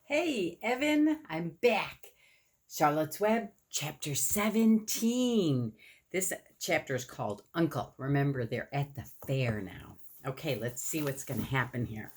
Hey, Evan, I'm back. Charlotte's Web, chapter 17. This chapter is called Uncle. Remember, they're at the fair now. Okay, let's see what's going to happen here.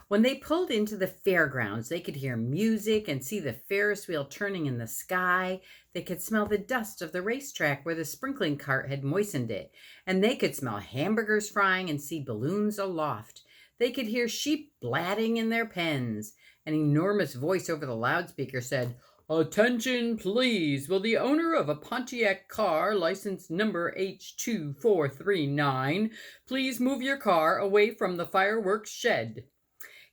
When they pulled into the fairgrounds, they could hear music and see the Ferris wheel turning in the sky. They could smell the dust of the racetrack where the sprinkling cart had moistened it. And they could smell hamburgers frying and see balloons aloft. They could hear sheep blatting in their pens. An enormous voice over the loudspeaker said, "Attention, please. Will the owner of a Pontiac car, license number H2439, please move your car away from the fireworks shed?"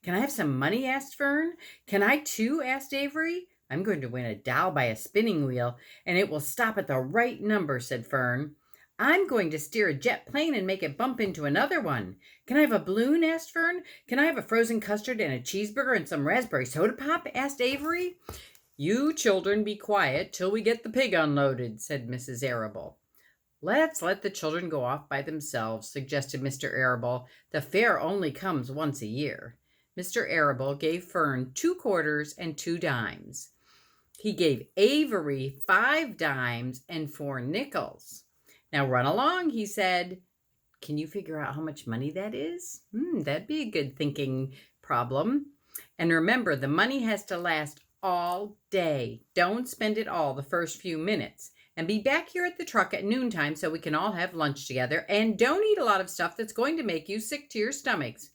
"Can I have some money?" asked Fern. "Can I too?" asked Avery. "I'm going to win a doll by a spinning wheel, and it will stop at the right number," said Fern. "I'm going to steer a jet plane and make it bump into another one." "Can I have a balloon?" asked Fern. "Can I have a frozen custard and a cheeseburger and some raspberry soda pop?" asked Avery. "You children be quiet till we get the pig unloaded," said Mrs. Arable. "Let's let the children go off by themselves," suggested Mr. Arable. "The fair only comes once a year." Mr. Arable gave Fern 2 quarters and 2 dimes. He gave Avery 5 dimes and 4 nickels. "Now run along," he said. Can you figure out how much money that is? That'd be a good thinking problem. And remember, the money has to last all day. Don't spend it all the first few minutes. And be back here at the truck at noontime so we can all have lunch together. And don't eat a lot of stuff that's going to make you sick to your stomachs.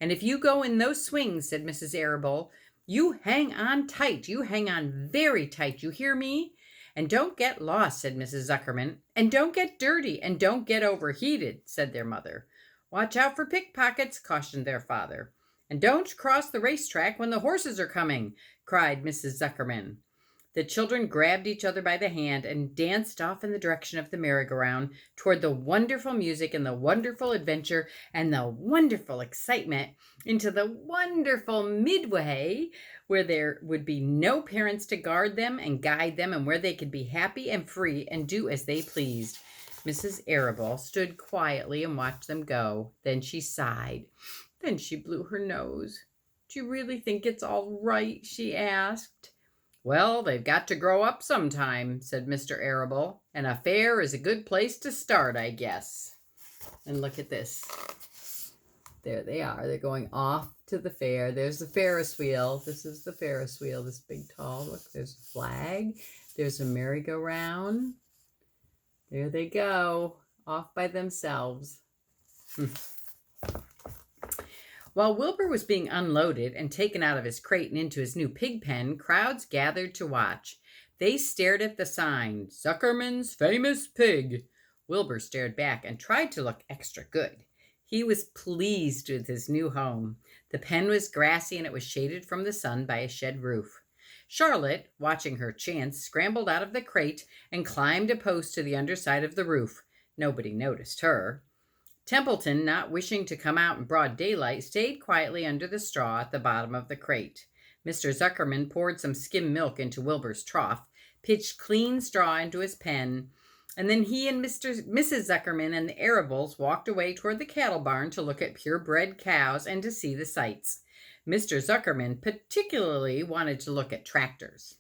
And if you go in those swings, said Mrs. Arable, you hang on tight. You hang on very tight. You hear me? "And don't get lost," said Mrs. Zuckerman. "And don't get dirty, and don't get overheated," said their mother. "Watch out for pickpockets," cautioned their father. "And don't cross the racetrack when the horses are coming," cried Mrs. Zuckerman. The children grabbed each other by the hand and danced off in the direction of the merry-go-round toward the wonderful music and the wonderful adventure and the wonderful excitement into the wonderful midway where there would be no parents to guard them and guide them and where they could be happy and free and do as they pleased. Mrs. Arable stood quietly and watched them go. Then she sighed. Then she blew her nose. "Do you really think it's all right?" she asked. "Well, they've got to grow up sometime," said Mr. Arable, "and a fair is a good place to start, I guess." And look at this. There they are. They're going off to the fair. There's the Ferris wheel. This is the Ferris wheel, this big tall. Look, there's a flag. There's a merry-go-round. There they go, off by themselves. While Wilbur was being unloaded and taken out of his crate and into his new pig pen, crowds gathered to watch. They stared at the sign, "Zuckerman's Famous Pig." Wilbur stared back and tried to look extra good. He was pleased with his new home. The pen was grassy and it was shaded from the sun by a shed roof. Charlotte, watching her chance, scrambled out of the crate and climbed a post to the underside of the roof. Nobody noticed her. Templeton, not wishing to come out in broad daylight, stayed quietly under the straw at the bottom of the crate. Mr. Zuckerman poured some skim milk into Wilbur's trough, pitched clean straw into his pen, and then he and Mrs. Zuckerman and the Arables walked away toward the cattle barn to look at purebred cows and to see the sights. Mr. Zuckerman particularly wanted to look at tractors.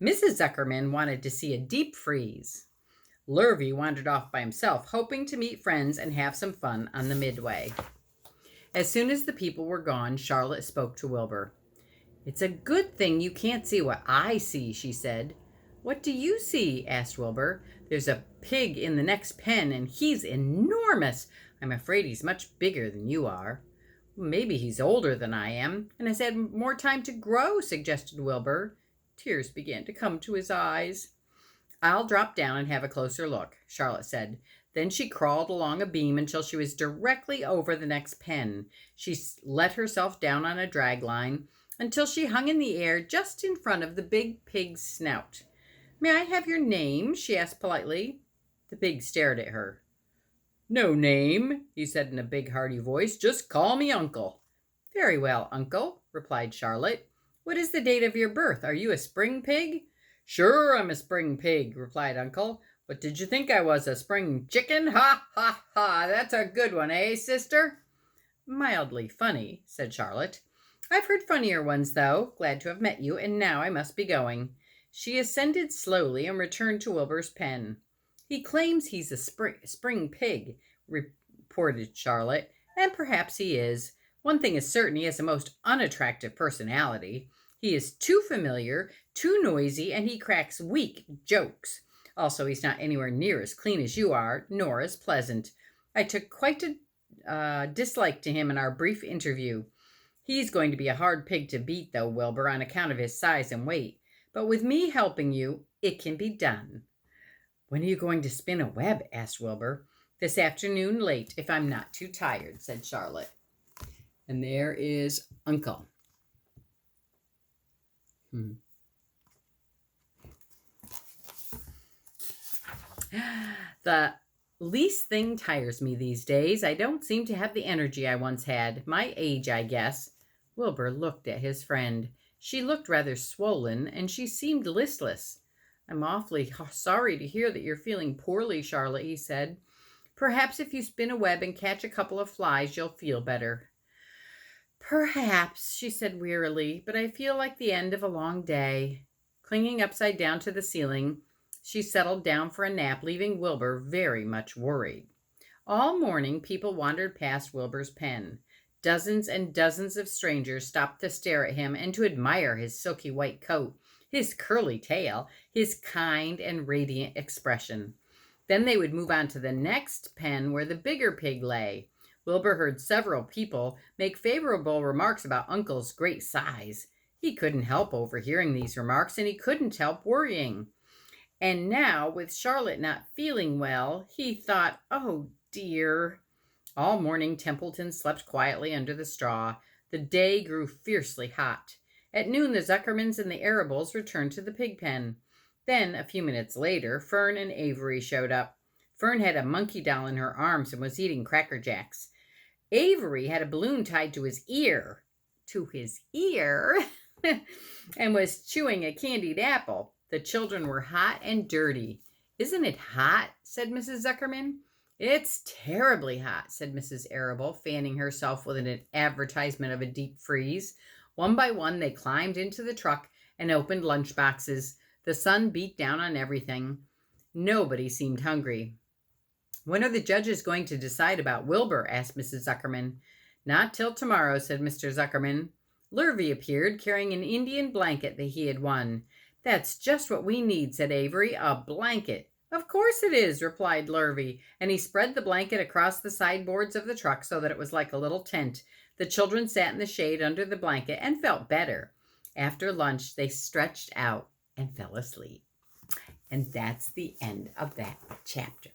Mrs. Zuckerman wanted to see a deep freeze. Lurvy wandered off by himself, hoping to meet friends and have some fun on the midway. As soon as the people were gone, Charlotte spoke to Wilbur. "It's a good thing you can't see what I see," she said. "What do you see?" asked Wilbur. "There's a pig in the next pen, and he's enormous. I'm afraid he's much bigger than you are." "Maybe he's older than I am, and has had more time to grow," suggested Wilbur. Tears began to come to his eyes. "I'll drop down and have a closer look," Charlotte said. Then she crawled along a beam until she was directly over the next pen. She let herself down on a drag line until she hung in the air just in front of the big pig's snout. "May I have your name?" she asked politely. The pig stared at her. "No name," he said in a big hearty voice. "Just call me Uncle." "Very well, Uncle," replied Charlotte. "What is the date of your birth? Are you a spring pig?" "Sure, I'm a spring pig," replied Uncle. "What did you think I was, a spring chicken? Ha, ha, ha! That's a good one, eh, sister?" "Mildly funny," said Charlotte. I've heard funnier ones, though. Glad to have met you, and now I must be going. She ascended slowly and returned to Wilbur's pen. He claims he's a spring pig, reported Charlotte, and perhaps he is. One thing is certain, he has a most unattractive personality. He is too familiar, too noisy, and he cracks weak jokes. Also, he's not anywhere near as clean as you are, nor as pleasant. I took quite a dislike to him in our brief interview. He's going to be a hard pig to beat, though, Wilbur, on account of his size and weight. But with me helping you, it can be done. When are you going to spin a web? Asked Wilbur. This afternoon late, if I'm not too tired, said Charlotte. And there is Uncle. The least thing tires me these days. I don't seem to have the energy I once had. My age, I guess. Wilbur looked at his friend. She looked rather swollen, and she seemed listless. I'm awfully sorry to hear that you're feeling poorly, Charlotte, he said. Perhaps if you spin a web and catch a couple of flies, you'll feel better. Perhaps, she said wearily, but I feel like the end of a long day. Clinging upside down to the ceiling, she settled down for a nap, leaving Wilbur very much worried. All morning, people wandered past Wilbur's pen. Dozens and dozens of strangers stopped to stare at him and to admire his silky white coat, his curly tail, his kind and radiant expression. Then they would move on to the next pen where the bigger pig lay. Wilbur heard several people make favorable remarks about Uncle's great size. He couldn't help overhearing these remarks, and he couldn't help worrying. And now, with Charlotte not feeling well, he thought, oh dear. All morning, Templeton slept quietly under the straw. The day grew fiercely hot. At noon, the Zuckermans and the Arables returned to the pig pen. Then, a few minutes later, Fern and Avery showed up. Fern had a monkey doll in her arms and was eating Cracker Jacks. Avery had a balloon tied to his ear. To his ear? And was chewing a candied apple. The children were hot and dirty. Isn't it hot? Said Mrs. Zuckerman. It's terribly hot, said Mrs. Arable, fanning herself with an advertisement of a deep freeze. One by one, they climbed into the truck and opened lunch boxes. The sun beat down on everything. Nobody seemed hungry. When are the judges going to decide about Wilbur? Asked Mrs. Zuckerman. Not till tomorrow, said Mr. Zuckerman. Lurvy appeared, carrying an Indian blanket that he had won. That's just what we need, said Avery, a blanket. Of course it is, replied Lurvy, and he spread the blanket across the sideboards of the truck so that it was like a little tent. The children sat in the shade under the blanket and felt better. After lunch, they stretched out and fell asleep. And that's the end of that chapter.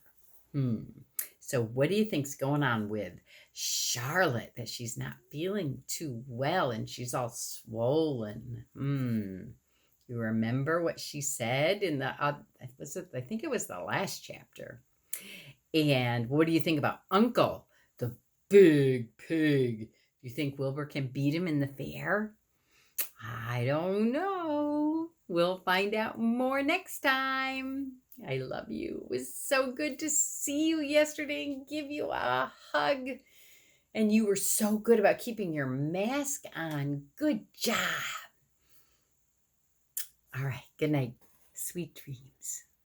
So what do you think's going on with Charlotte, that she's not feeling too well and she's all swollen? You remember what she said in the, I think it was the last chapter. And what do you think about Uncle, the big pig? Do you think Wilbur can beat him in the fair? I don't know. We'll find out more next time. I love you. It was so good to see you yesterday and give you a hug. And you were so good about keeping your mask on. Good job. All right. Good night. Sweet dreams.